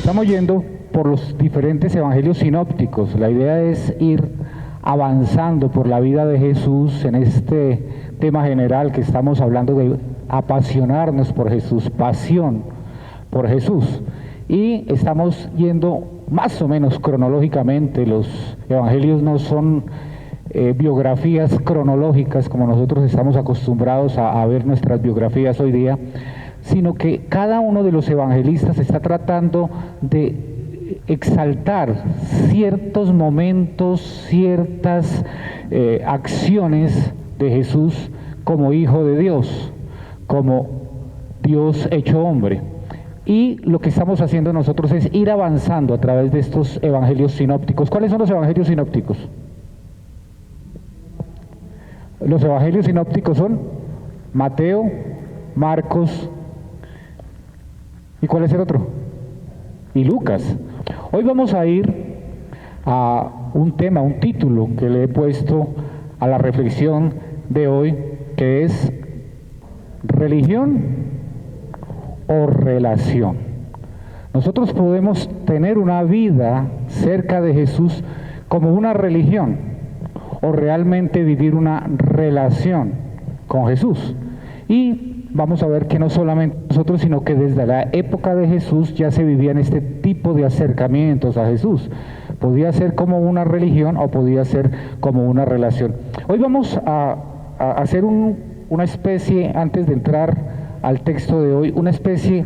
Estamos yendo por los diferentes evangelios sinópticos. La idea es ir avanzando por la vida de Jesús en este tema general que estamos hablando de apasionarnos por Jesús, pasión por Jesús. Y estamos yendo más o menos cronológicamente. Los evangelios no son biografías cronológicas como nosotros estamos acostumbrados a ver nuestras biografías hoy día, sino que cada uno de los evangelistas está tratando de exaltar ciertos momentos, ciertas acciones de Jesús como Hijo de Dios, como Dios hecho hombre. Y lo que estamos haciendo nosotros es ir avanzando a través de estos evangelios sinópticos. ¿Cuáles son los evangelios sinópticos? Los evangelios sinópticos son Mateo, Marcos, ¿y cuál es el otro? Y Lucas. Hoy vamos a ir a un tema, un título que le he puesto a la reflexión de hoy, que es religión o relación. Nosotros podemos tener una vida cerca de Jesús como una religión, o realmente vivir una relación con Jesús. Y vamos a ver que no solamente nosotros, sino que desde la época de Jesús ya se vivían este tipo de acercamientos a Jesús. Podía ser como una religión o podía ser como una relación. Hoy vamos a hacer una especie, antes de entrar al texto de hoy, una especie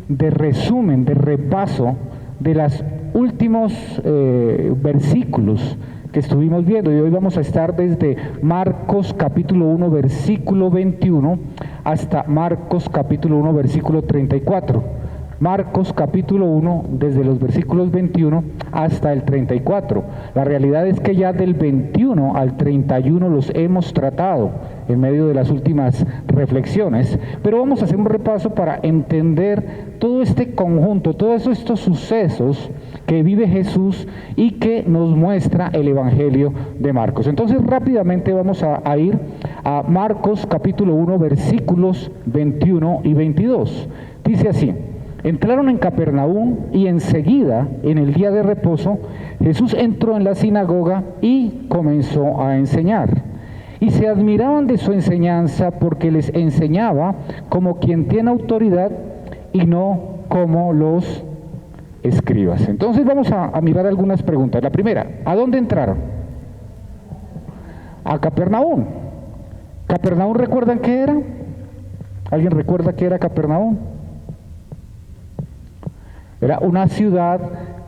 de resumen, de repaso de los últimos versículos que estuvimos viendo, y hoy vamos a estar desde Marcos capítulo 1 versículo 21 hasta Marcos capítulo 1 versículo 34. Marcos capítulo 1 desde los versículos 21 hasta el 34. La realidad es que ya del 21 al 31 los hemos tratado en medio de las últimas reflexiones, pero vamos a hacer un repaso para entender todo este conjunto, todos estos sucesos que vive Jesús y que nos muestra el Evangelio de Marcos. Entonces rápidamente vamos a ir a Marcos capítulo 1 versículos 21 y 22. Dice así: entraron en Capernaum y enseguida, en el día de reposo, Jesús entró en la sinagoga y comenzó a enseñar. Y se admiraban de su enseñanza porque les enseñaba como quien tiene autoridad y no como los escribas. Entonces vamos a mirar algunas preguntas. La primera, ¿a dónde entraron? A Capernaum. ¿Capernaum recuerdan qué era? ¿Alguien recuerda qué era Capernaum? Era una ciudad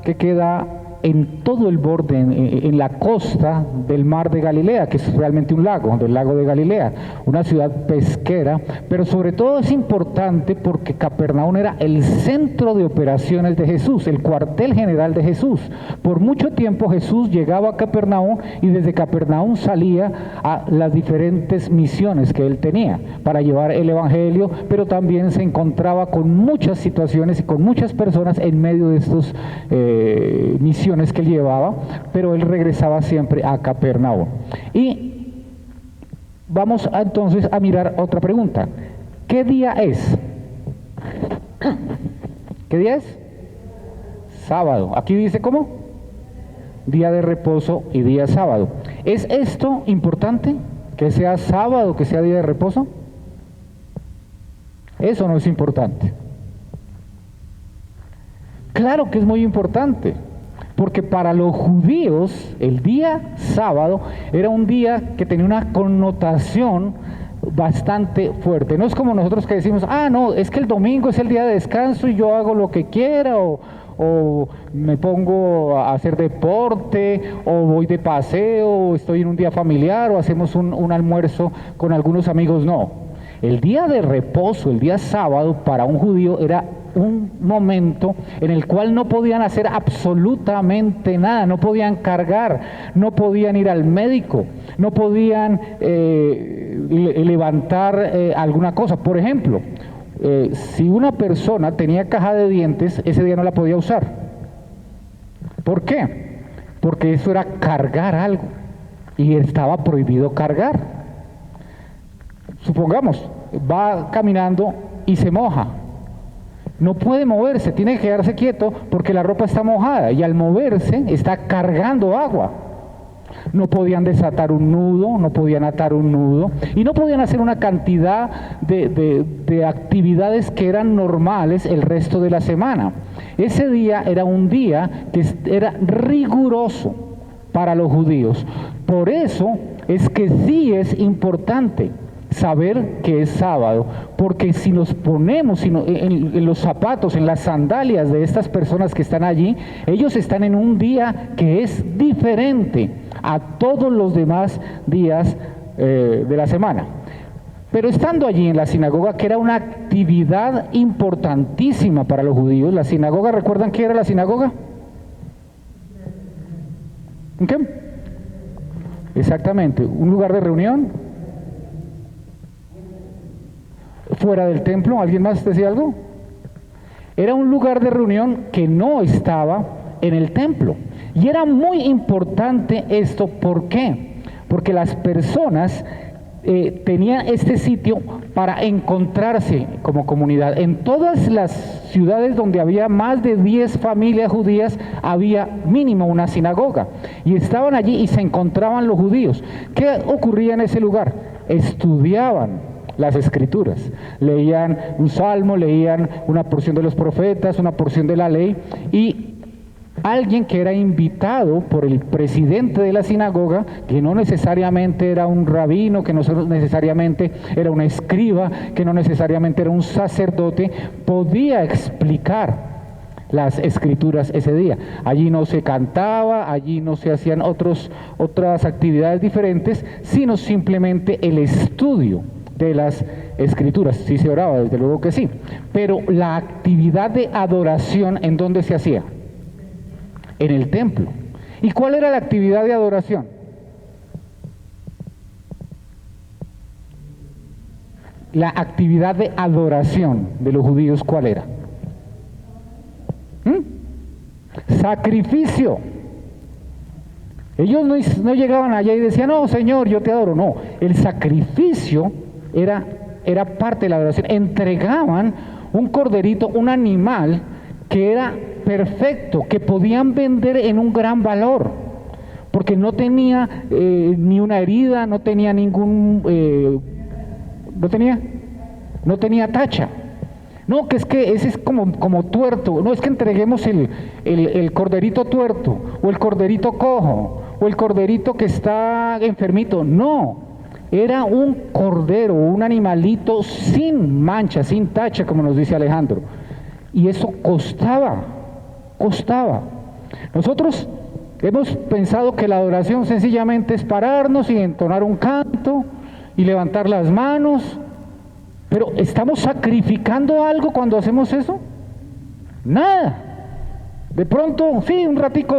que queda en todo el borde, en la costa del mar de Galilea, que es realmente un lago, del lago de Galilea, una ciudad pesquera, pero sobre todo es importante porque Capernaum era el centro de operaciones de Jesús, el cuartel general de Jesús. Por mucho tiempo Jesús llegaba a Capernaum y desde Capernaum salía a las diferentes misiones que él tenía para llevar el evangelio, pero también se encontraba con muchas situaciones y con muchas personas en medio de estas misiones que él llevaba, pero él regresaba siempre a Capernaum. Y vamos entonces a mirar otra pregunta. ¿Qué día es? ¿Qué día es? Sábado. Aquí dice ¿cómo? Día de reposo y día sábado. ¿Es esto importante? ¿Que sea sábado, que sea día de reposo? Eso no es importante. Claro que es muy importante, porque para los judíos el día sábado era un día que tenía una connotación bastante fuerte. No es como nosotros que decimos, no, es que el domingo es el día de descanso y yo hago lo que quiera, o me pongo a hacer deporte, o voy de paseo, o estoy en un día familiar, o hacemos un almuerzo con algunos amigos. No, el día de reposo, el día sábado para un judío era un momento en el cual no podían hacer absolutamente nada, no podían cargar, no podían ir al médico, no podían levantar alguna cosa. Por ejemplo, si una persona tenía caja de dientes, ese día no la podía usar. ¿Por qué? Porque eso era cargar algo y estaba prohibido cargar. Supongamos, va caminando y se moja. no puede moverse, tiene que quedarse quieto porque la ropa está mojada y al moverse está cargando agua. No podían desatar un nudo, no podían atar un nudo y no podían hacer una cantidad de actividades que eran normales el resto de la semana. Ese día era un día que era riguroso para los judíos. Por eso es que sí es importante saber que es sábado, porque si nos ponemos en los zapatos, en las sandalias de estas personas que están allí, ellos están en un día que es diferente a todos los demás días de la semana. Pero estando allí en la sinagoga, que era una actividad importantísima para los judíos, la sinagoga, ¿recuerdan qué era la sinagoga? ¿En qué? Exactamente, un lugar de reunión. Fuera del templo, ¿alguien más decía algo? Era un lugar de reunión que no estaba en el templo. Y era muy importante esto, ¿por qué? Porque las personas tenían este sitio para encontrarse como comunidad. En todas las ciudades donde había más de 10 familias judías, había mínimo una sinagoga. Y estaban allí y se encontraban los judíos. ¿Qué ocurría en ese lugar? Estudiaban las escrituras, leían un salmo, leían una porción de los profetas, una porción de la ley, y alguien que era invitado por el presidente de la sinagoga, que no necesariamente era un rabino, que no necesariamente era un escriba, que no necesariamente era un sacerdote, podía explicar las escrituras ese día. Allí no se cantaba, allí no se hacían otras actividades diferentes, sino simplemente el estudio de las escrituras. Sí se oraba, desde luego que sí, pero la actividad de adoración, ¿en dónde se hacía? En el templo. ¿Y cuál era la actividad de adoración? La actividad de adoración de los judíos, ¿cuál era? Sacrificio. Ellos no llegaban allá y decían, no, Señor, yo te adoro. No, el sacrificio era parte de la adoración. Entregaban un corderito, un animal que era perfecto, que podían vender en un gran valor, porque no tenía ni una herida, no tenía no tenía tacha. No, que ese es como tuerto. No, es que entreguemos el corderito tuerto, o el corderito cojo, o el corderito que está enfermito. No, era un cordero, un animalito sin mancha, sin tacha, como nos dice Alejandro. Y eso costaba. Nosotros hemos pensado que la adoración sencillamente es pararnos y entonar un canto y levantar las manos, pero ¿estamos sacrificando algo cuando hacemos eso? Nada. De pronto, sí, un ratico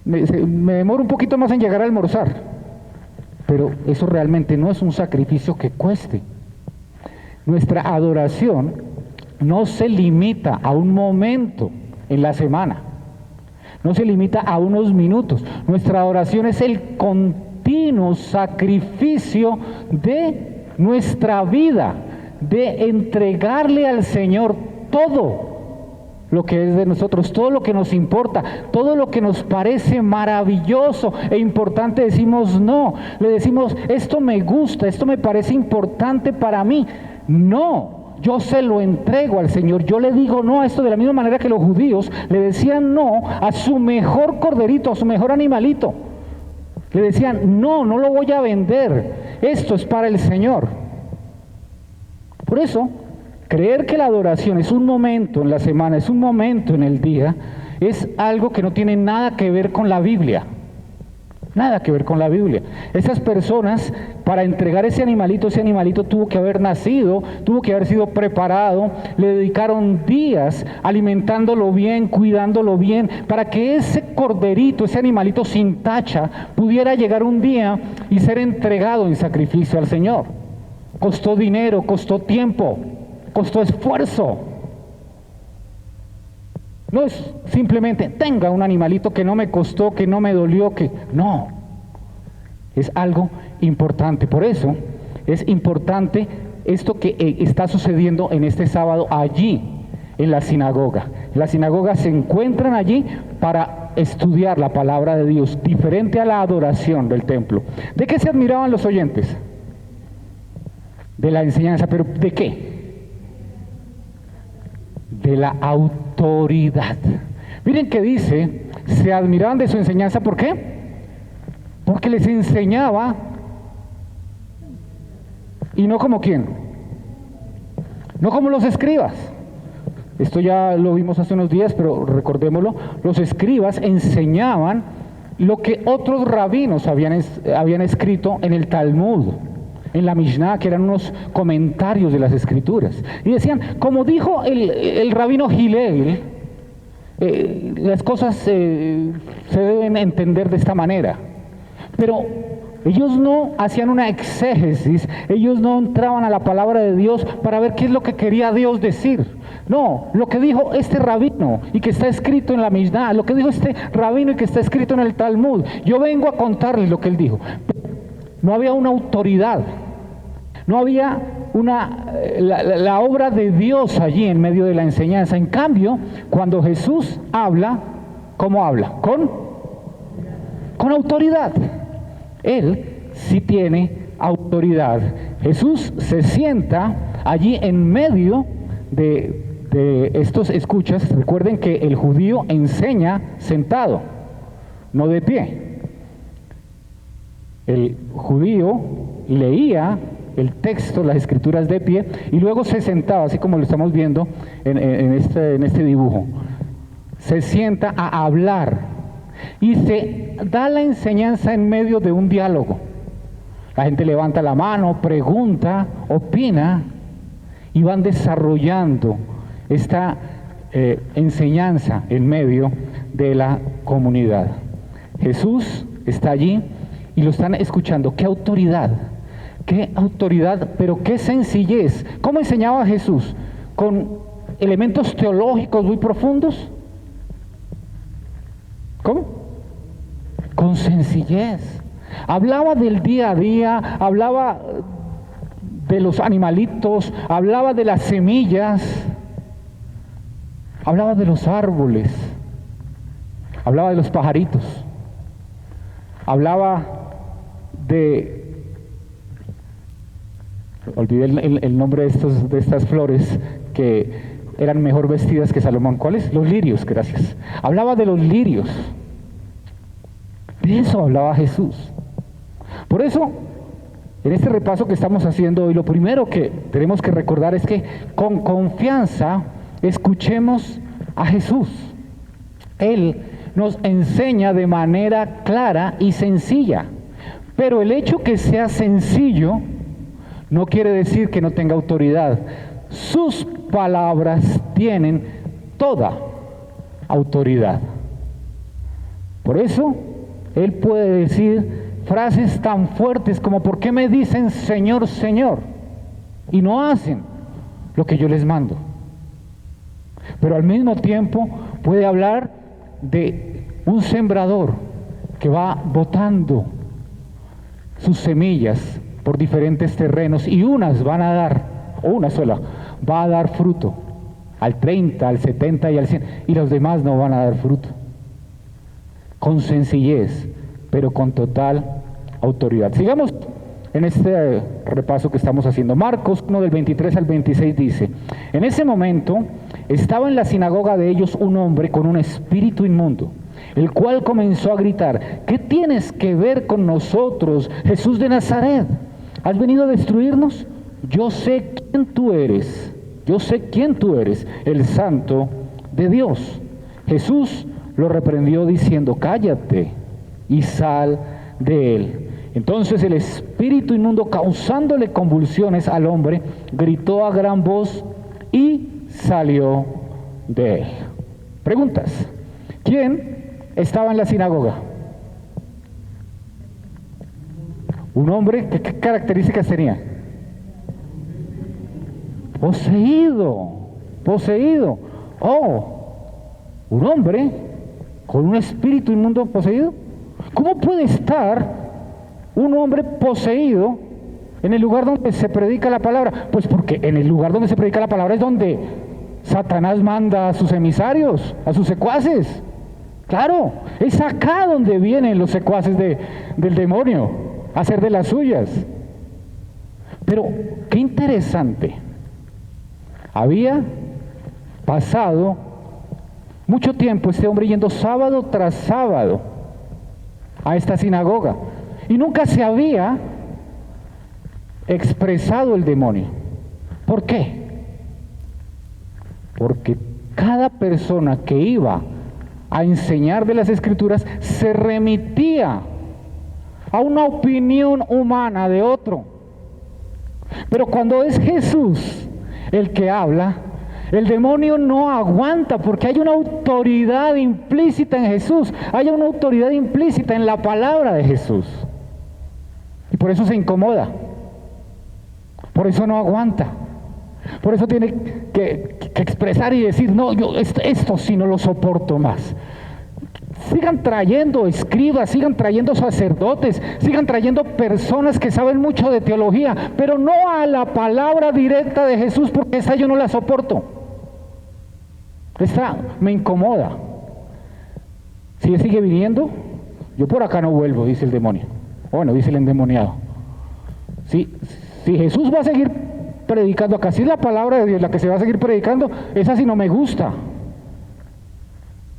me demoro un poquito más en llegar a almorzar, pero eso realmente no es un sacrificio que cueste. Nuestra adoración no se limita a un momento en la semana, no se limita a unos minutos. Nuestra adoración es el continuo sacrificio de nuestra vida, de entregarle al Señor todo lo que es de nosotros, todo lo que nos importa, todo lo que nos parece maravilloso e importante. Decimos no, le decimos, esto me gusta, esto me parece importante para mí. No, yo se lo entrego al Señor. Yo le digo no a esto, de la misma manera que los judíos le decían no a su mejor corderito, a su mejor animalito. Le decían, no lo voy a vender, esto es para el Señor. Por eso, creer que la adoración es un momento en la semana, es un momento en el día, es algo que no tiene nada que ver con la Biblia. Nada que ver con la Biblia. Esas personas, para entregar ese animalito tuvo que haber nacido, tuvo que haber sido preparado, le dedicaron días alimentándolo bien, cuidándolo bien, para que ese corderito, ese animalito sin tacha, pudiera llegar un día y ser entregado en sacrificio al Señor. Costó dinero, costó tiempo, costó esfuerzo. No es simplemente, tenga un animalito que no me costó, que no me dolió, no. Es algo importante. Por eso es importante esto que está sucediendo en este sábado allí, en la sinagoga. En la sinagoga se encuentran allí para estudiar la palabra de Dios, diferente a la adoración del templo. ¿De qué se admiraban los oyentes? De la enseñanza, pero ¿de qué? De la autoridad. Miren que dice, se admiraban de su enseñanza, ¿por qué? Porque les enseñaba, y no como quién, no como los escribas. Esto ya lo vimos hace unos días, pero recordémoslo. Los escribas enseñaban lo que otros rabinos habían escrito en el Talmud, en la Mishnah, que eran unos comentarios de las escrituras. Y decían, como dijo el rabino Hillel, las cosas se deben entender de esta manera. Pero ellos no hacían una exégesis, ellos no entraban a la palabra de Dios para ver qué es lo que quería Dios decir. No, lo que dijo este rabino y que está escrito en la Mishnah, lo que dijo este rabino y que está escrito en el Talmud, yo vengo a contarles lo que él dijo. No había una autoridad, no había la obra de Dios allí en medio de la enseñanza. En cambio, cuando Jesús habla, ¿cómo habla? Con autoridad. Él sí tiene autoridad. Jesús se sienta allí en medio de estos escuchas. Recuerden que el judío enseña sentado, no de pie. El judío leía el texto, las escrituras de pie, y luego se sentaba, así como lo estamos viendo en este dibujo. Se sienta a hablar y se da la enseñanza en medio de un diálogo. La gente levanta la mano, pregunta, opina, y van desarrollando esta enseñanza en medio de la comunidad. Jesús está allí y lo están escuchando. ¡Qué autoridad! ¡Qué autoridad! Pero qué sencillez. ¿Cómo enseñaba Jesús? ¿Con elementos teológicos muy profundos? ¿Cómo? Con sencillez. Hablaba del día a día, hablaba de los animalitos, hablaba de las semillas, hablaba de los árboles, hablaba de los pajaritos, hablaba olvidé el nombre de estas flores que eran mejor vestidas que Salomón. ¿Cuáles? Los lirios, gracias. Hablaba de los lirios. De eso hablaba Jesús. Por eso, en este repaso que estamos haciendo hoy, lo primero que tenemos que recordar es que con confianza escuchemos a Jesús. Él nos enseña de manera clara y sencilla. Pero el hecho que sea sencillo no quiere decir que no tenga autoridad. Sus palabras tienen toda autoridad. Por eso, Él puede decir frases tan fuertes como: ¿por qué me dicen Señor, Señor? Y no hacen lo que yo les mando. Pero al mismo tiempo puede hablar de un sembrador que va botando sus semillas por diferentes terrenos, y unas van a dar, o una sola, va a dar fruto al 30, al 70 y al 100, y los demás no van a dar fruto. Con sencillez, pero con total autoridad. Sigamos en este repaso que estamos haciendo. Marcos 1 del 23 al 26 dice: en ese momento estaba en la sinagoga de ellos un hombre con un espíritu inmundo, el cual comenzó a gritar: ¿qué tienes que ver con nosotros, Jesús de Nazaret? ¿Has venido a destruirnos? Yo sé quién tú eres, el Santo de Dios. Jesús lo reprendió diciendo: cállate y sal de él. Entonces el espíritu inmundo, causándole convulsiones al hombre, gritó a gran voz y salió de él. Preguntas: ¿quién estaba en la sinagoga? Un hombre, ¿qué características tenía? Poseído. Oh, un hombre con un espíritu inmundo poseído. ¿Cómo puede estar un hombre poseído En el lugar donde se predica la palabra. Pues porque en el lugar donde se predica la palabra es donde Satanás manda a sus emisarios, a sus secuaces. Claro, es acá donde vienen los secuaces del demonio a hacer de las suyas. Pero qué interesante. Había pasado mucho tiempo este hombre yendo sábado tras sábado a esta sinagoga y nunca se había expresado el demonio. ¿Por qué? Porque cada persona que iba a enseñar de las Escrituras se remitía a una opinión humana de otro. Pero cuando es Jesús el que habla, el demonio no aguanta, porque hay una autoridad implícita en Jesús, hay una autoridad implícita en la palabra de Jesús. Y por eso se incomoda, por eso no aguanta, por eso tiene que expresar y decir, no, yo esto sí no lo soporto más. Sigan trayendo escribas, sigan trayendo sacerdotes, sigan trayendo personas que saben mucho de teología, pero no a la palabra directa de Jesús, porque esta yo no la soporto. Esta me incomoda. Si él sigue viniendo, yo por acá no vuelvo, dice el demonio. Bueno, dice el endemoniado. Si Jesús va a seguir predicando acá, si es la palabra de Dios la que se va a seguir predicando, esa sí no me gusta.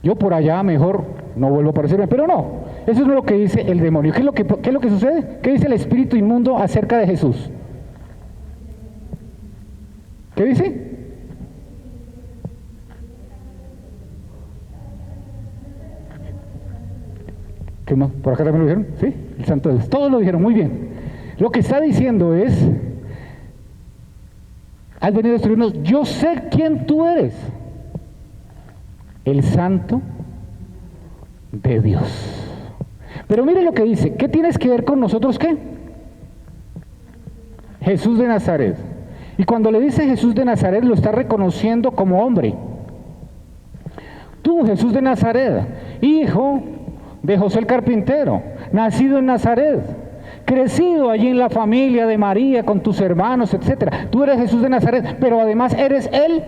Yo por allá mejor no vuelvo a parecerme, pero no, eso es lo que dice el demonio. ¿Qué es lo que sucede? ¿Qué dice el espíritu inmundo acerca de Jesús? ¿Qué dice? ¿Qué más? ¿Por acá también lo dijeron? Sí, el santo de Dios. Todos lo dijeron, muy bien. Lo que está diciendo es, has venido a destruirnos, yo sé quién tú eres. El santo de Dios. Pero mire lo que dice, ¿qué tienes que ver con nosotros qué? Jesús de Nazaret. Y cuando le dice Jesús de Nazaret, lo está reconociendo como hombre. Tú, Jesús de Nazaret, hijo de José el carpintero, nacido en Nazaret, crecido allí en la familia de María con tus hermanos, etcétera. Tú eres Jesús de Nazaret, pero además eres el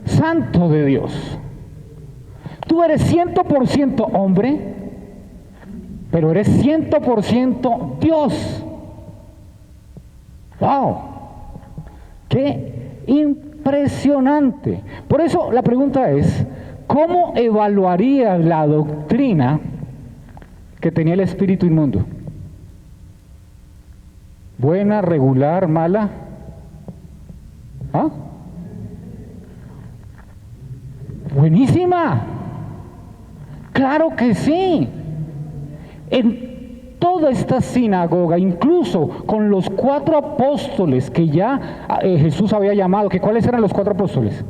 Santo de Dios. Tú eres 100% hombre, pero eres 100% Dios. ¡Wow! ¡Qué impresionante! Por eso la pregunta es, ¿cómo evaluarías la doctrina que tenía el espíritu inmundo? ¿Buena, regular, mala? ¿Ah? ¡Buenísima! ¡Claro que sí! En toda esta sinagoga, incluso con los 4 apóstoles que ya Jesús había llamado, que ¿cuáles eran los 4 apóstoles?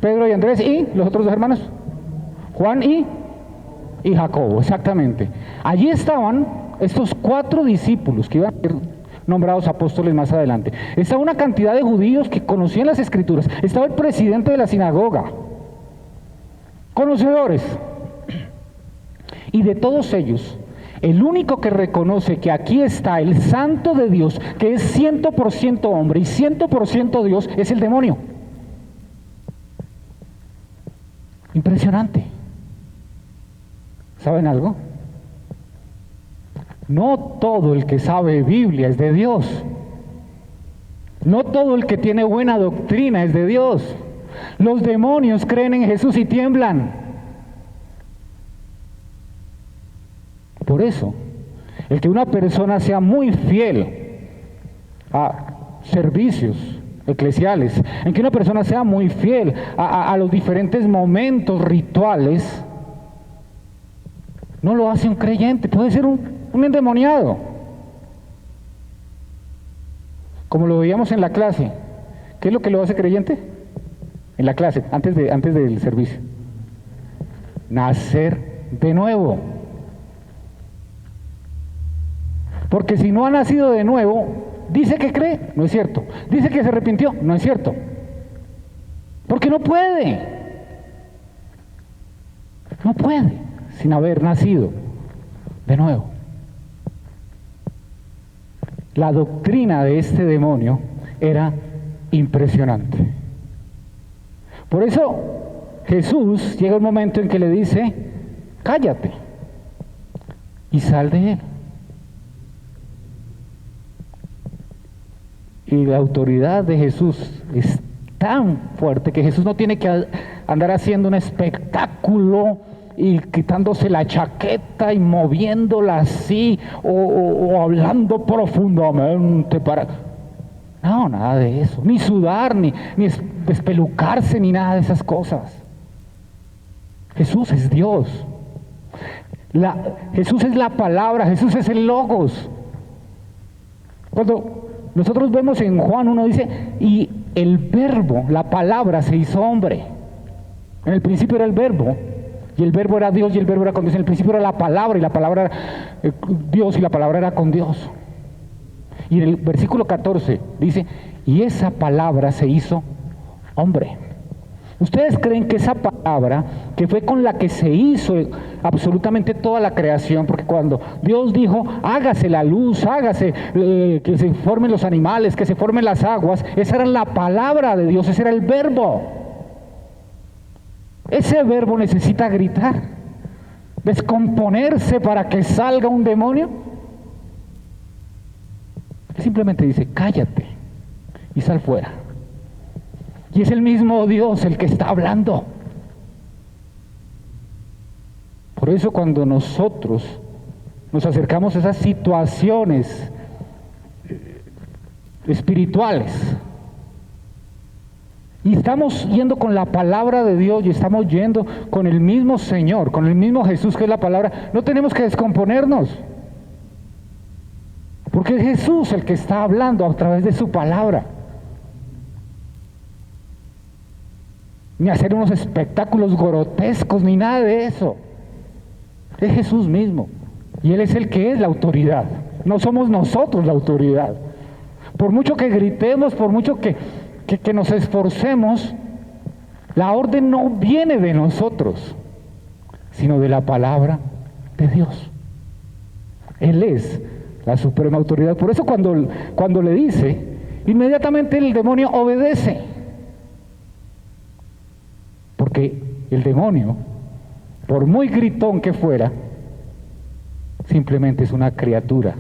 Pedro y Andrés y los otros 2 hermanos, Juan y Jacobo, exactamente. Allí estaban estos 4 discípulos que iban a ser nombrados apóstoles más adelante. Estaba una cantidad de judíos que conocían las Escrituras. Estaba el presidente de la sinagoga, conocedores. Y de todos ellos, el único que reconoce que aquí está el Santo de Dios, que es 100% hombre y 100% Dios, es el demonio. Impresionante. ¿Saben algo? No todo el que sabe Biblia es de Dios. No todo el que tiene buena doctrina es de Dios. Los demonios creen en Jesús y tiemblan. Por eso, el que una persona sea muy fiel a servicios eclesiales, en que una persona sea muy fiel a los diferentes momentos rituales, no lo hace un creyente, puede ser un endemoniado. Como lo veíamos en la clase, ¿qué es lo que lo hace creyente? En la clase, antes del servicio. Nacer de nuevo. Porque si no ha nacido de nuevo, dice que cree, no es cierto. Dice que se arrepintió, no es cierto. Porque no puede. No puede sin haber nacido de nuevo. la doctrina de este demonio era impresionante. Por eso Jesús llega un momento en que le dice, cállate y sal de él. Y la autoridad de Jesús es tan fuerte que Jesús no tiene que andar haciendo un espectáculo y quitándose la chaqueta y moviéndola así o hablando profundamente para... No, nada de eso, ni sudar, ni despelucarse, ni nada de esas cosas. Jesús es Dios. Jesús es la palabra, Jesús es el Logos. Cuando nosotros vemos en Juan 1 dice, y el verbo, la palabra se hizo hombre. En el principio era el verbo, y el verbo era Dios, y el verbo era con Dios. En el principio era la palabra, y la palabra era Dios, y la palabra era con Dios. Y en el versículo 14 dice, y esa palabra se hizo hombre. ¿Ustedes creen que esa palabra, que fue con la que se hizo absolutamente toda la creación, porque cuando Dios dijo, hágase la luz, hágase, que se formen los animales, que se formen las aguas, esa era la palabra de Dios, ese era el verbo? Ese verbo necesita gritar, descomponerse para que salga un demonio. Simplemente dice, cállate y sal fuera. Y es el mismo Dios el que está hablando. Por eso cuando nosotros nos acercamos a esas situaciones espirituales y estamos yendo con la palabra de Dios y estamos yendo con el mismo Señor, con el mismo Jesús que es la palabra, no tenemos que descomponernos. Porque es Jesús el que está hablando a través de su palabra. Ni hacer unos espectáculos grotescos, ni nada de eso. Es Jesús mismo. Y Él es el que es la autoridad. No somos nosotros la autoridad. Por mucho que gritemos, por mucho que nos esforcemos, la orden no viene de nosotros, sino de la palabra de Dios. Él es la suprema autoridad. Por eso cuando le dice, inmediatamente el demonio obedece. Porque el demonio, por muy gritón que fuera, simplemente es una criatura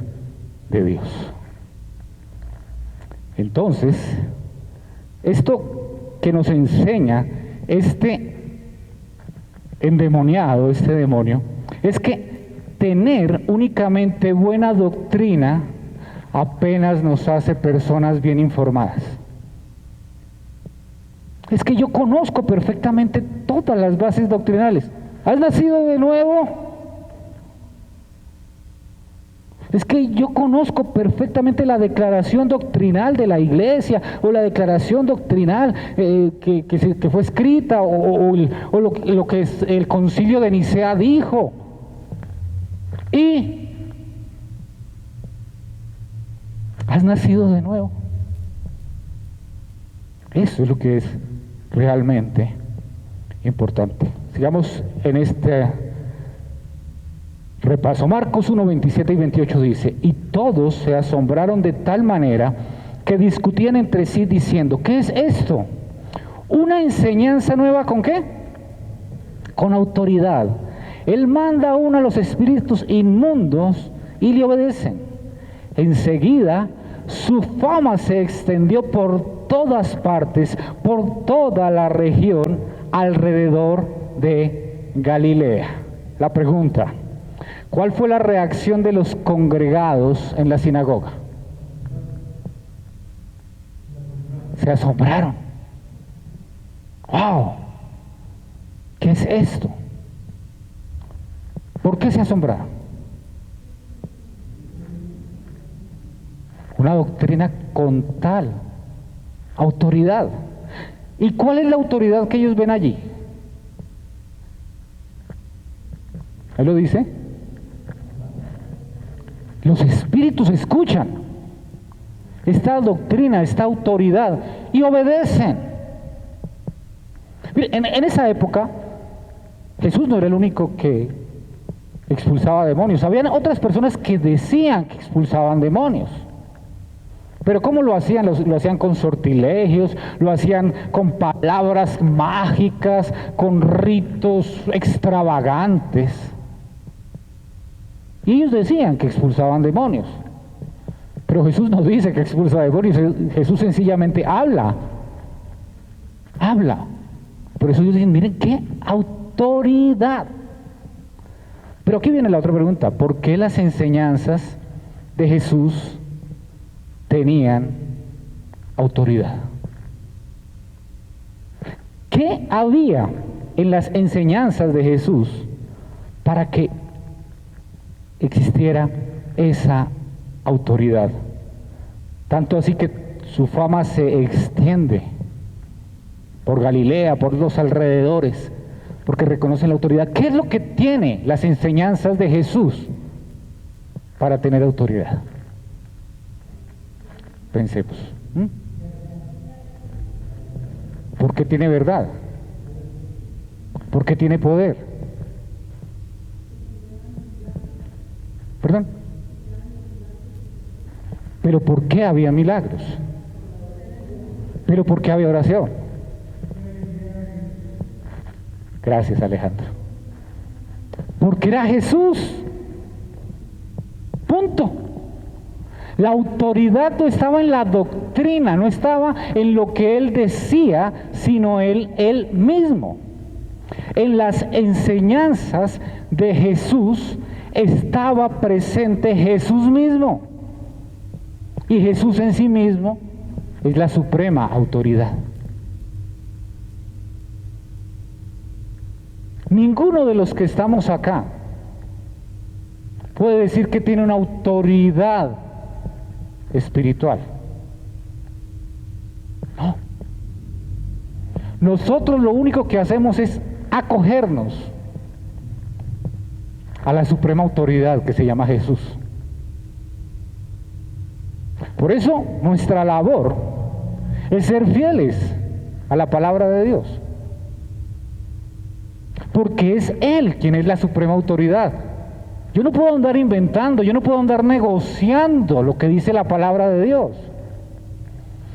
de Dios. Entonces, esto que nos enseña este endemoniado, este demonio, es que tener únicamente buena doctrina apenas nos hace personas bien informadas. Es que yo conozco perfectamente todas las bases doctrinales. ¿Has nacido de nuevo? Es que yo conozco perfectamente la declaración doctrinal de la iglesia, o la declaración doctrinal que fue escrita, o lo que el concilio de Nicea dijo. Y has nacido de nuevo. Eso es lo que es realmente importante. Sigamos en este repaso. Marcos 1, 27 y 28 dice, y todos se asombraron de tal manera que discutían entre sí diciendo, ¿qué es esto? ¿Una enseñanza nueva con qué? Con autoridad. Él manda aún a los espíritus inmundos y le obedecen. Enseguida su fama se extendió por todas partes, por toda la región alrededor de Galilea. La pregunta, ¿cuál fue la reacción de los congregados en la sinagoga? Se asombraron. ¡Wow! ¿Qué es esto? ¿Por qué se asombraron? Una doctrina con tal autoridad. ¿Y cuál es la autoridad que ellos ven allí? Ahí lo dice. Los espíritus escuchan esta doctrina, esta autoridad, y obedecen. Mire, en esa época, Jesús no era el único que expulsaba demonios. Habían otras personas que decían que expulsaban demonios. Pero ¿cómo lo hacían? Lo hacían con sortilegios, lo hacían con palabras mágicas, con ritos extravagantes. Y ellos decían que expulsaban demonios. Pero Jesús no dice que expulsa demonios, Jesús sencillamente habla. Habla. Por eso ellos dicen, miren qué autoridad. Pero aquí viene la otra pregunta, ¿por qué las enseñanzas de Jesús tenían autoridad? ¿Qué había en las enseñanzas de Jesús para que existiera esa autoridad? Tanto así que su fama se extiende por Galilea, por los alrededores, porque reconocen la autoridad. ¿Qué es lo que tiene las enseñanzas de Jesús para tener autoridad? Pensemos. Porque tiene verdad, porque tiene poder. ¿Perdón? Pero ¿por qué había milagros? ¿Pero por qué había oración? Gracias, Alejandro. Porque era Jesús. Punto. La autoridad no estaba en la doctrina, no estaba en lo que él decía, sino él mismo. En las enseñanzas de Jesús estaba presente Jesús mismo. Y Jesús en sí mismo es la suprema autoridad. Ninguno de los que estamos acá puede decir que tiene una autoridad espiritual. No. Nosotros lo único que hacemos es acogernos a la suprema autoridad que se llama Jesús. Por eso nuestra labor es ser fieles a la palabra de Dios, porque es Él quien es la suprema autoridad. Yo no puedo andar inventando, yo no puedo andar negociando lo que dice la palabra de Dios.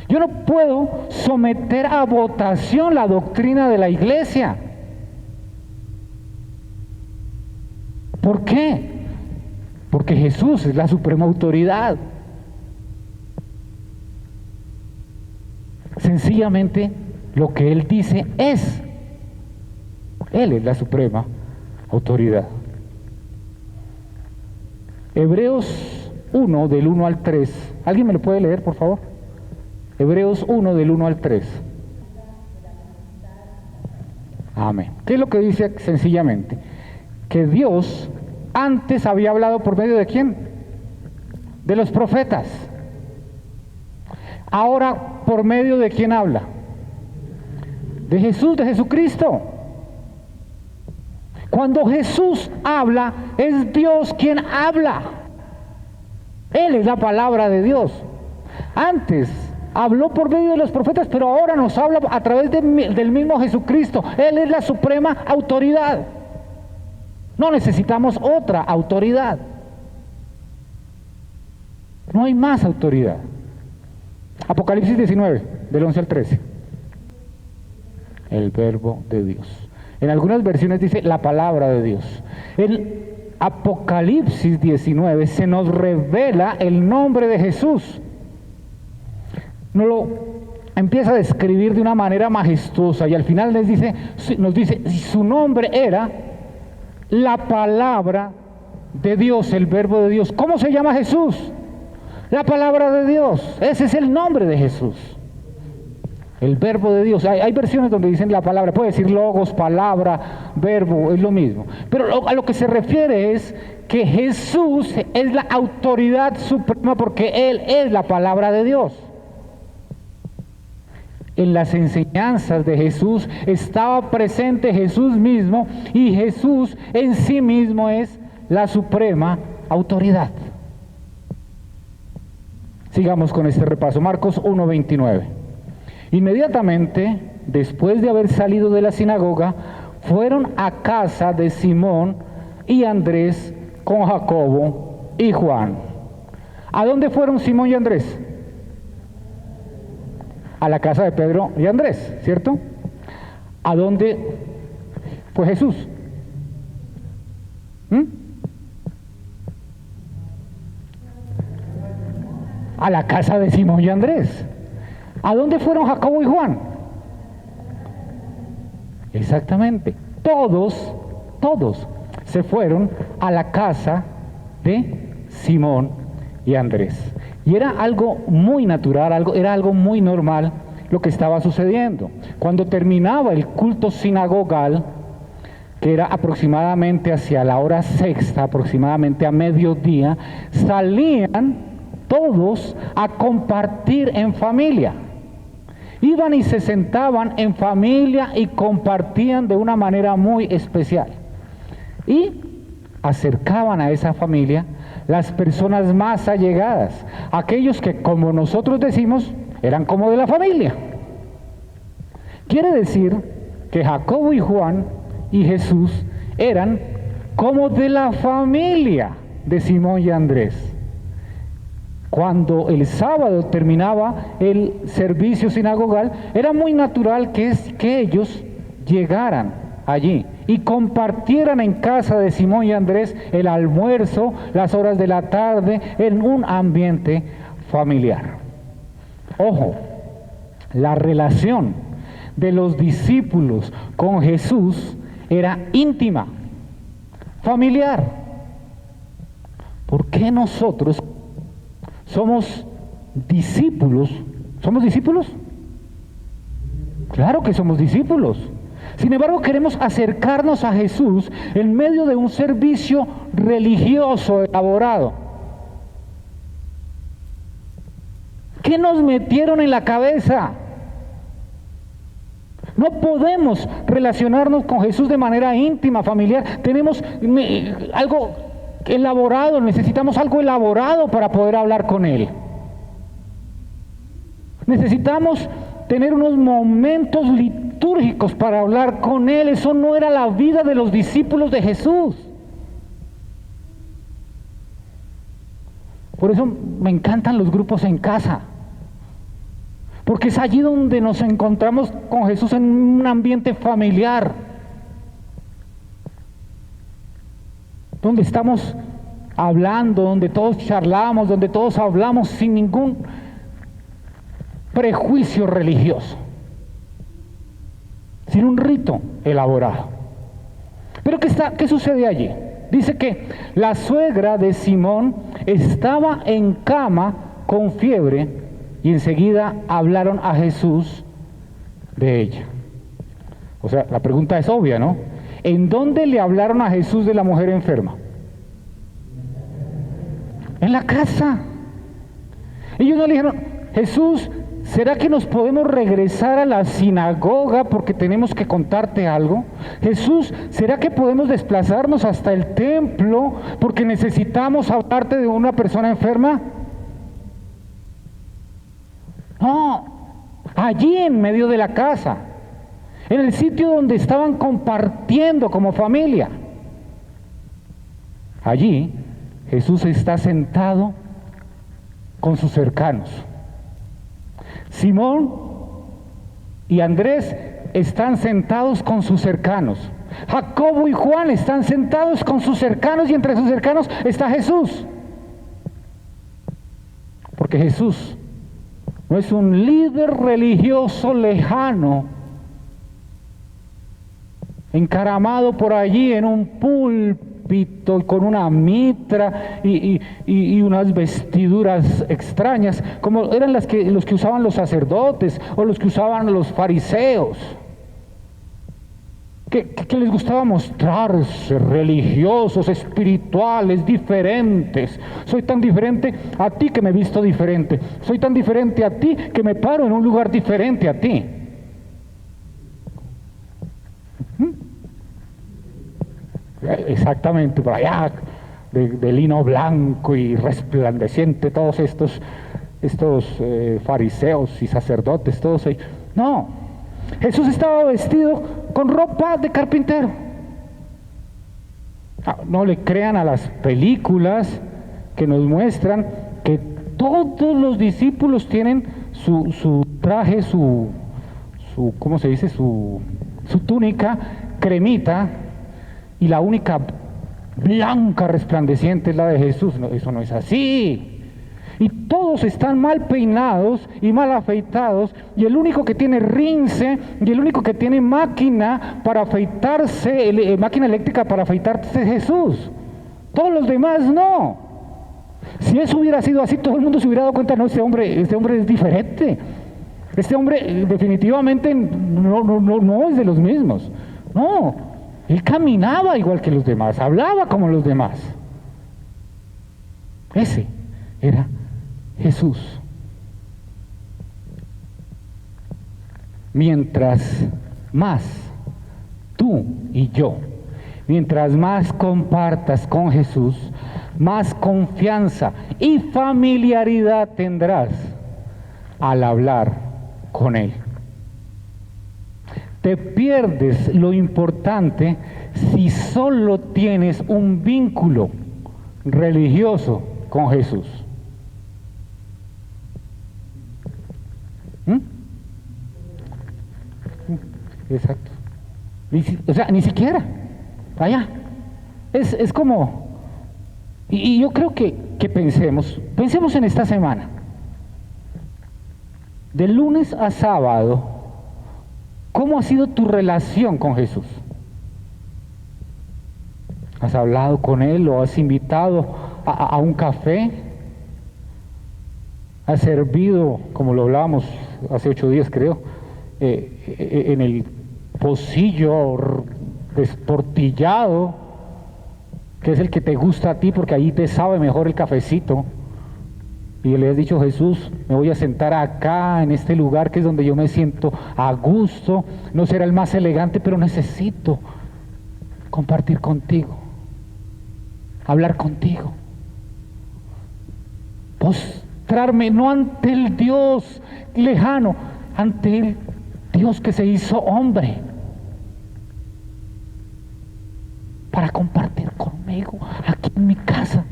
Yo no puedo someter a votación la doctrina de la iglesia. ¿Por qué? Porque Jesús es la suprema autoridad. Sencillamente lo que Él dice es. Él es la suprema autoridad. Hebreos 1 del 1 al 3. ¿Alguien me lo puede leer, por favor? Hebreos 1 del 1 al 3. Amén. ¿Qué es lo que dice sencillamente? Que Dios antes había hablado por medio de ¿quién? De los profetas. Ahora, ¿por medio de quién habla? De Jesús, de Jesucristo. Cuando Jesús habla, es Dios quien habla. Él es la palabra de Dios. Antes habló por medio de los profetas, pero ahora nos habla a través del mismo Jesucristo. Él es la suprema autoridad. No necesitamos otra autoridad. No hay más autoridad. Apocalipsis 19, del 11 al 13. El verbo de Dios. En algunas versiones dice la palabra de Dios. En Apocalipsis 19 se nos revela el nombre de Jesús. Nos lo empieza a describir de una manera majestuosa y al final nos dice su nombre era la palabra de Dios, el verbo de Dios. ¿Cómo se llama Jesús? La palabra de Dios. Ese es el nombre de Jesús. El verbo de Dios. Hay versiones donde dicen la palabra, puede decir logos, palabra, verbo, es lo mismo. Pero a lo que se refiere es que Jesús es la autoridad suprema porque Él es la palabra de Dios. En las enseñanzas de Jesús estaba presente Jesús mismo y Jesús en sí mismo es la suprema autoridad. Sigamos con este repaso. Marcos 1:29. Inmediatamente, después de haber salido de la sinagoga, fueron a casa de Simón y Andrés con Jacobo y Juan. ¿A dónde fueron Simón y Andrés? a la casa de Pedro y Andrés, ¿cierto? ¿A dónde fue Jesús? A la casa de Simón y Andrés. ¿A dónde fueron Jacobo y Juan? Exactamente. Todos se fueron a la casa de Simón y Andrés. Y era algo muy natural, era algo muy normal lo que estaba sucediendo. Cuando terminaba el culto sinagogal, que era aproximadamente hacia la hora sexta, aproximadamente a mediodía, salían todos a compartir en familia. Iban y se sentaban en familia y compartían de una manera muy especial. Y acercaban a esa familia las personas más allegadas, aquellos que, como nosotros decimos, eran como de la familia. Quiere decir que Jacobo y Juan y Jesús eran como de la familia de Simón y Andrés. Cuando el sábado terminaba el servicio sinagogal, era muy natural que ellos llegaran allí y compartieran en casa de Simón y Andrés el almuerzo, las horas de la tarde, en un ambiente familiar. Ojo, la relación de los discípulos con Jesús era íntima, familiar. ¿Por qué nosotros somos discípulos? ¿Somos discípulos? Claro que somos discípulos. Sin embargo, queremos acercarnos a Jesús en medio de un servicio religioso elaborado. ¿Qué nos metieron en la cabeza? No podemos relacionarnos con Jesús de manera íntima, familiar. Tenemos algo elaborado, necesitamos algo elaborado para poder hablar con Él. Necesitamos tener unos momentos litúrgicos para hablar con Él. Eso no era la vida de los discípulos de Jesús. Por eso me encantan los grupos en casa, porque es allí donde nos encontramos con Jesús en un ambiente familiar, donde estamos hablando, donde todos charlamos, donde todos hablamos sin ningún prejuicio religioso, sin un rito elaborado. Pero ¿qué sucede allí? Dice que la suegra de Simón estaba en cama con fiebre y enseguida hablaron a Jesús de ella. O sea, la pregunta es obvia, ¿no? ¿En dónde le hablaron a Jesús de la mujer enferma? En la casa. Ellos no le dijeron: Jesús, ¿será que nos podemos regresar a la sinagoga porque tenemos que contarte algo? Jesús, ¿será que podemos desplazarnos hasta el templo porque necesitamos hablarte de una persona enferma? No, allí en medio de la casa, en el sitio donde estaban compartiendo como familia. Allí Jesús está sentado con sus cercanos. Simón y Andrés están sentados con sus cercanos. Jacobo y Juan están sentados con sus cercanos, y entre sus cercanos está Jesús. Porque Jesús no es un líder religioso lejano, encaramado por allí en un púlpito con una mitra y unas vestiduras extrañas, como eran los que usaban los sacerdotes o los que usaban los fariseos, que les gustaba mostrarse religiosos, espirituales, diferentes. Soy tan diferente a ti que me visto diferente. Soy tan diferente a ti que me paro en un lugar diferente a ti. Exactamente, por allá, de lino blanco y resplandeciente, todos estos fariseos y sacerdotes, todos ellos. No, Jesús estaba vestido con ropa de carpintero. No le crean a las películas que nos muestran que todos los discípulos tienen su traje, ¿cómo se dice? Su túnica cremita, y la única blanca resplandeciente es la de Jesús. No, eso no es así. Y todos están mal peinados y mal afeitados, y el único que tiene rince y el único que tiene máquina para afeitarse, máquina eléctrica para afeitarse, es Jesús. Todos los demás no. Si eso hubiera sido así, todo el mundo se hubiera dado cuenta, no, este hombre es diferente. Este hombre definitivamente no es de los mismos. No, él caminaba igual que los demás, hablaba como los demás. Ese era Jesús. Mientras más tú y yo, mientras más compartas con Jesús, más confianza y familiaridad tendrás al hablar con Él. Te pierdes lo importante si solo tienes un vínculo religioso con Jesús. Exacto. O sea, ni siquiera. Allá. Es como... Y yo creo que pensemos en esta semana. De lunes a sábado, ¿cómo ha sido tu relación con Jesús? ¿Has hablado con Él? ¿Lo has invitado a un café? ¿Has servido, como lo hablábamos hace 8 días creo, en el pocillo desportillado, que es el que te gusta a ti porque ahí te sabe mejor el cafecito? Y le has dicho: Jesús, me voy a sentar acá, en este lugar que es donde yo me siento a gusto, no será el más elegante, pero necesito compartir contigo, hablar contigo, postrarme no ante el Dios lejano, ante el Dios que se hizo hombre, para compartir conmigo aquí en mi casa,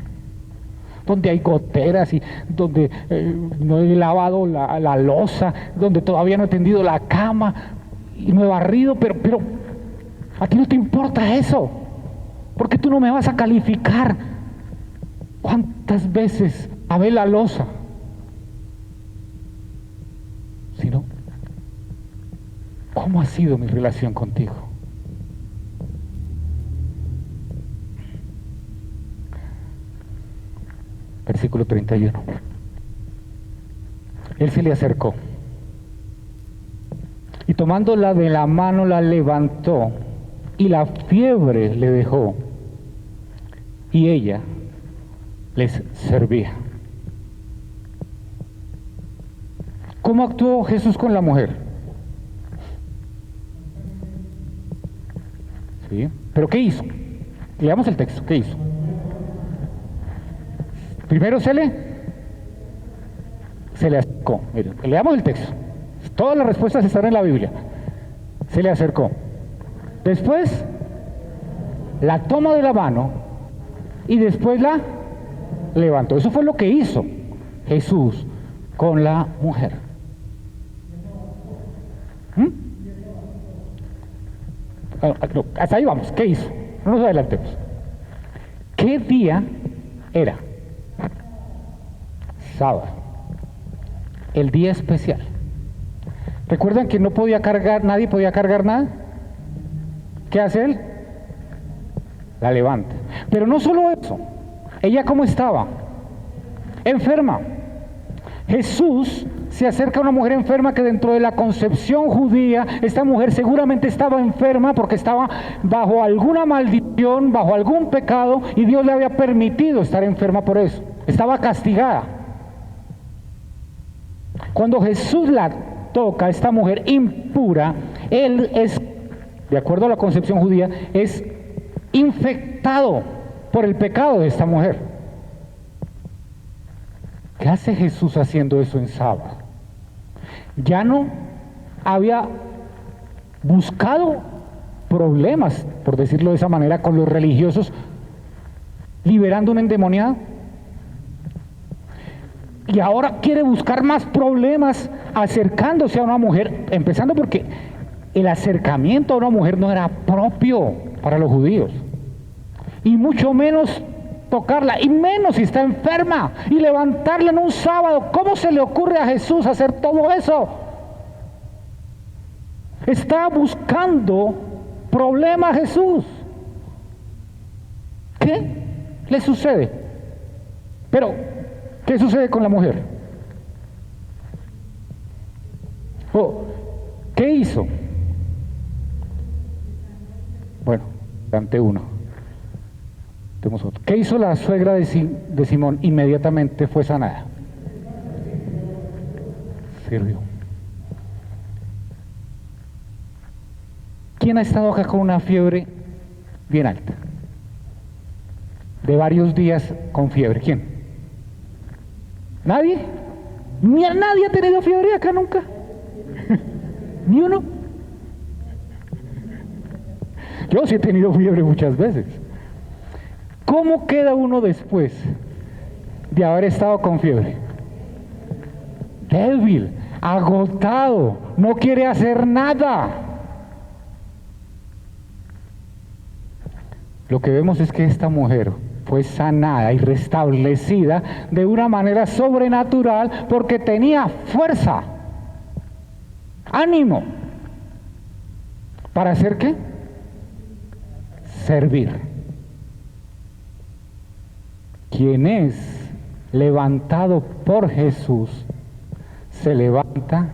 donde hay goteras y donde no he lavado la loza, donde todavía no he tendido la cama y no he barrido, pero a ti no te importa eso, porque tú no me vas a calificar cuántas veces lavé la loza, sino cómo ha sido mi relación contigo. Versículo 31. Él se le acercó y tomándola de la mano la levantó, y la fiebre le dejó, y ella les servía. ¿Cómo actuó Jesús con la mujer? ¿Sí? ¿Pero qué hizo? Leamos el texto. ¿Qué hizo? Primero se le acercó. Miren, leamos el texto. Todas las respuestas están en la Biblia. Se le acercó. Después la tomó de la mano y después la levantó. Eso fue lo que hizo Jesús con la mujer. Hasta ahí vamos. ¿Qué hizo? No nos adelantemos. ¿Qué día era? Sábado, el día especial. ¿Recuerdan que no podía cargar, nadie podía cargar nada? ¿Qué hace él? La levanta. Pero no solo eso, ella ¿cómo estaba? Enferma. Jesús se acerca a una mujer enferma que dentro de la concepción judía, esta mujer seguramente estaba enferma porque estaba bajo alguna maldición, bajo algún pecado, y Dios le había permitido estar enferma por eso. Estaba castigada. Cuando Jesús la toca, esta mujer impura, él es, de acuerdo a la concepción judía, es infectado por el pecado de esta mujer. ¿Qué hace Jesús haciendo eso en sábado? Ya no había buscado problemas, por decirlo de esa manera, con los religiosos, liberando un endemoniado. Y ahora quiere buscar más problemas acercándose a una mujer, empezando porque el acercamiento a una mujer no era propio para los judíos, y mucho menos tocarla, y menos si está enferma, y levantarla en un sábado. ¿Cómo se le ocurre a Jesús hacer todo eso? Está buscando problema a Jesús. ¿Qué le sucede? Pero, ¿qué sucede con la mujer? ¿Qué hizo? Bueno, ante uno. Tenemos otro. ¿Qué hizo la suegra de Simón? Inmediatamente fue sanada. Sirvió. ¿Quién ha estado acá con una fiebre bien alta? De varios días con fiebre. ¿Quién? ¿Nadie? ¿Nadie ha tenido fiebre acá nunca? ¿Ni uno? Yo sí he tenido fiebre muchas veces. ¿Cómo queda uno después de haber estado con fiebre? Débil, agotado, no quiere hacer nada. Lo que vemos es que esta mujer fue sanada y restablecida de una manera sobrenatural porque tenía fuerza, ánimo. ¿Para hacer qué? Servir. Quien es levantado por Jesús se levanta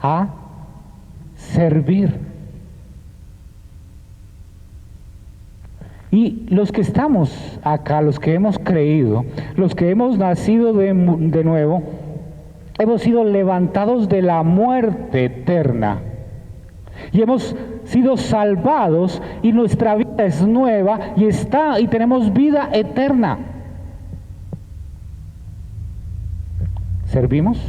a servir. Y los que estamos acá, los que hemos creído, los que hemos nacido de nuevo, hemos sido levantados de la muerte eterna y hemos sido salvados, y nuestra vida es nueva y tenemos vida eterna. ¿Servimos?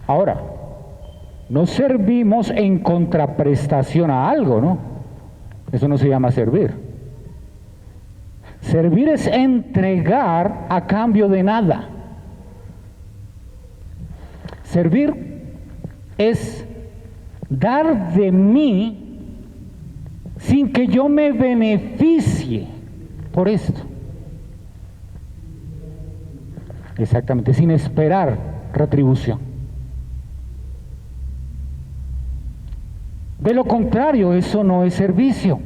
Ahora, no servimos en contraprestación a algo, ¿no? Eso no se llama servir. Servir es entregar a cambio de nada. Servir es dar de mí sin que yo me beneficie por esto. Exactamente, sin esperar retribución. De lo contrario, eso no es servicio.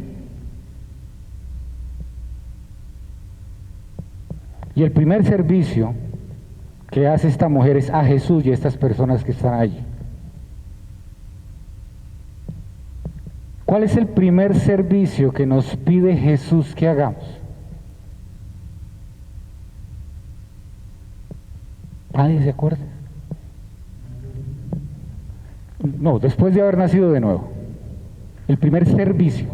Y el primer servicio que hace esta mujer es a Jesús y a estas personas que están allí. ¿Cuál es el primer servicio que nos pide Jesús que hagamos? ¿Nadie se acuerda? No, después de haber nacido de nuevo. El primer servicio.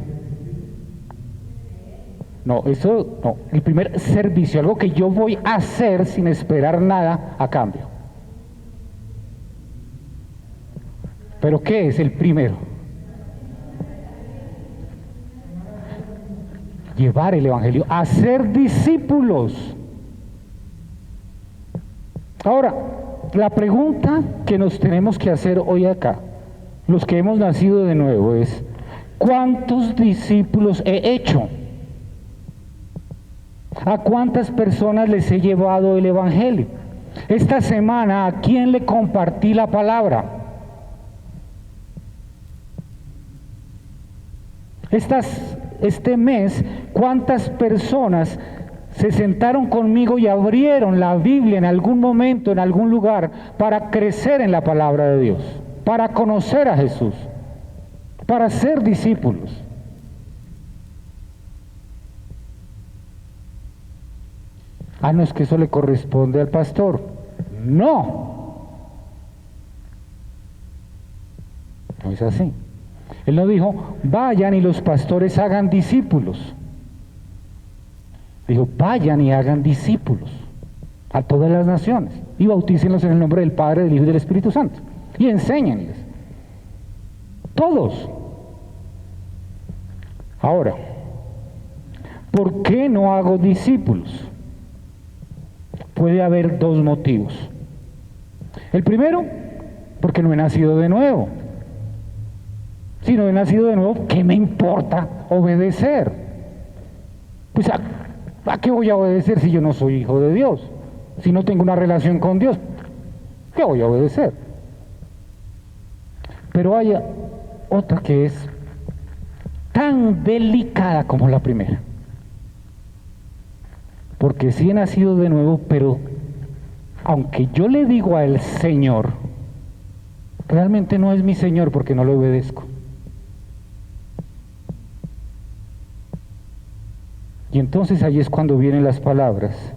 No, eso no. El primer servicio, algo que yo voy a hacer sin esperar nada a cambio. ¿Pero qué es el primero? Llevar el Evangelio, hacer discípulos. Ahora, la pregunta que nos tenemos que hacer hoy acá, los que hemos nacido de nuevo, es: ¿cuántos discípulos he hecho? ¿A cuántas personas les he llevado el Evangelio? Esta semana, ¿a quién le compartí la palabra? Este mes, ¿cuántas personas se sentaron conmigo y abrieron la Biblia en algún momento, en algún lugar, para crecer en la palabra de Dios, para conocer a Jesús, para ser discípulos? Ah, no, es que eso le corresponde al pastor. No. No es así. Él no dijo: vayan y los pastores hagan discípulos. Dijo: vayan y hagan discípulos a todas las naciones y bautícenlos en el nombre del Padre, del Hijo y del Espíritu Santo, y enséñenles. Todos. Ahora, ¿por qué no hago discípulos? puede haber dos motivos. El primero, porque no he nacido de nuevo. Si no he nacido de nuevo, ¿qué me importa obedecer? Pues ¿a qué voy a obedecer si yo no soy hijo de Dios? Si no tengo una relación con Dios, ¿qué voy a obedecer? Pero hay otra que es tan delicada como la primera. Porque sí he nacido de nuevo, pero aunque yo le digo al Señor, realmente no es mi Señor porque no lo obedezco. Y entonces ahí es cuando vienen las palabras: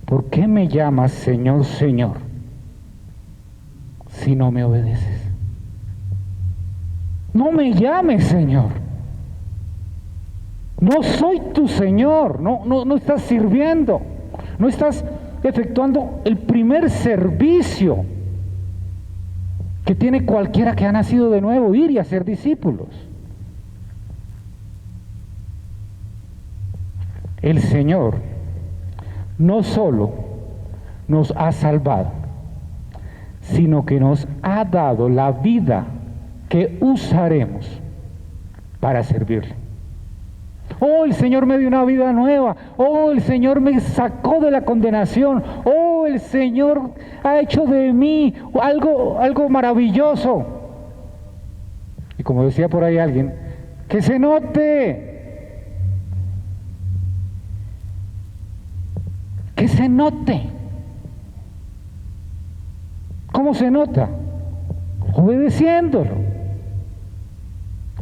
¿por qué me llamas Señor, Señor, si no me obedeces? No me llames Señor. No soy tu Señor. No estás sirviendo. No estás efectuando el primer servicio que tiene cualquiera que ha nacido de nuevo: ir y hacer discípulos. El Señor no solo nos ha salvado, sino que nos ha dado la vida que usaremos para servirle. Oh, el Señor me dio una vida nueva. Oh, el Señor me sacó de la condenación. Oh, el Señor ha hecho de mí algo maravilloso. Y como decía por ahí alguien, que se note. Que se note. ¿Cómo se nota? Obedeciéndolo.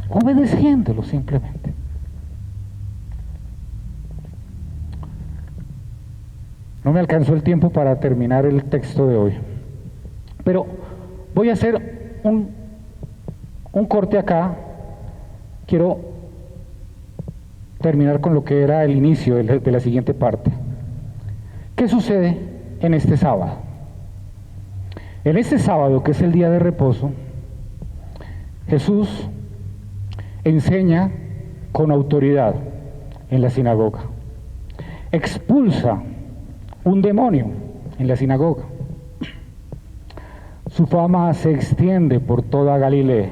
Obedeciéndolo simplemente. No me alcanzó el tiempo para terminar el texto de hoy, pero voy a hacer un corte acá. Quiero terminar con lo que era el inicio de la siguiente parte. ¿Qué sucede en este sábado? En este sábado, que es el día de reposo, Jesús enseña con autoridad en la sinagoga. Expulsa un demonio en la sinagoga. Su fama se extiende por toda Galilea.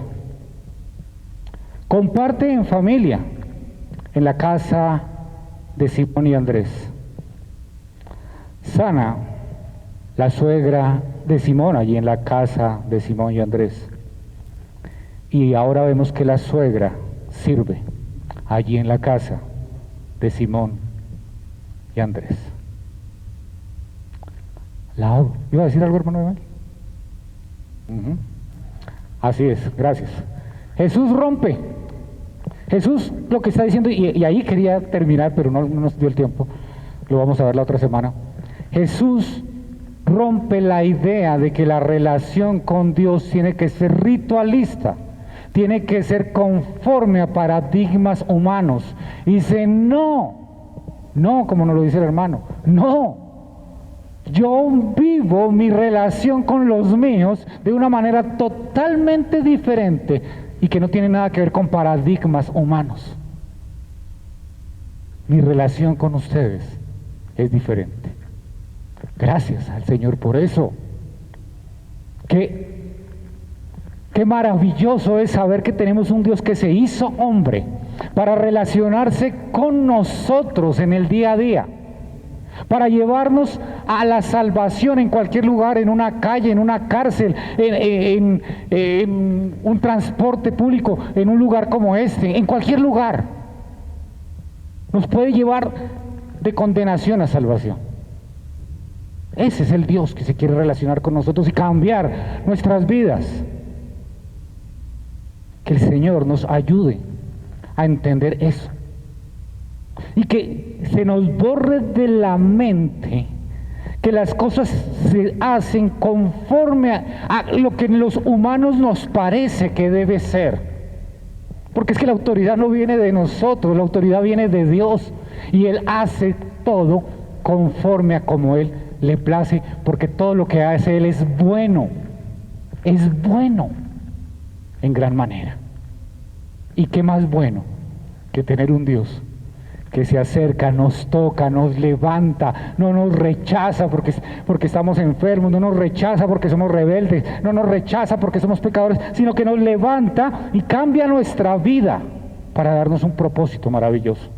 Comparte en familia en la casa de Simón y Andrés. Sana la suegra de Simón allí en la casa de Simón y Andrés. Y ahora vemos que la suegra sirve allí en la casa de Simón y Andrés. ¿Iba a decir algo, hermano Emanuel? Así es, gracias. Jesús rompe. Jesús lo que está diciendo, y ahí quería terminar, pero no nos dio el tiempo, lo vamos a ver la otra semana. Jesús rompe la idea de que la relación con Dios tiene que ser ritualista, tiene que ser conforme a paradigmas humanos. Y dice, no, como nos lo dice el hermano, no. Yo vivo mi relación con los míos de una manera totalmente diferente y que no tiene nada que ver con paradigmas humanos. Mi relación con ustedes es diferente. Gracias al Señor por eso. Qué maravilloso es saber que tenemos un Dios que se hizo hombre para relacionarse con nosotros en el día a día, para llevarnos a la salvación en cualquier lugar, en una calle, en una cárcel, en un transporte público, en un lugar como este, en cualquier lugar. Nos puede llevar de condenación a salvación. Ese es el Dios que se quiere relacionar con nosotros y cambiar nuestras vidas. Que el Señor nos ayude a entender eso. Y que se nos borre de la mente que las cosas se hacen conforme a lo que los humanos nos parece que debe ser. Porque es que la autoridad no viene de nosotros, la autoridad viene de Dios. Y Él hace todo conforme a como Él le place, porque todo lo que hace Él es bueno en gran manera. Y qué más bueno que tener un Dios que se acerca, nos toca, nos levanta, no nos rechaza porque estamos enfermos, no nos rechaza porque somos rebeldes, no nos rechaza porque somos pecadores, sino que nos levanta y cambia nuestra vida para darnos un propósito maravilloso.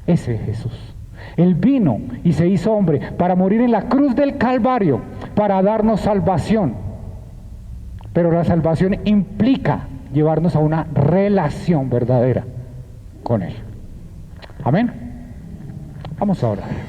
Ese es Jesús. Él vino y se hizo hombre para morir en la cruz del Calvario, para darnos salvación. Pero la salvación implica llevarnos a una relación verdadera con Él. Amén. Vamos a orar.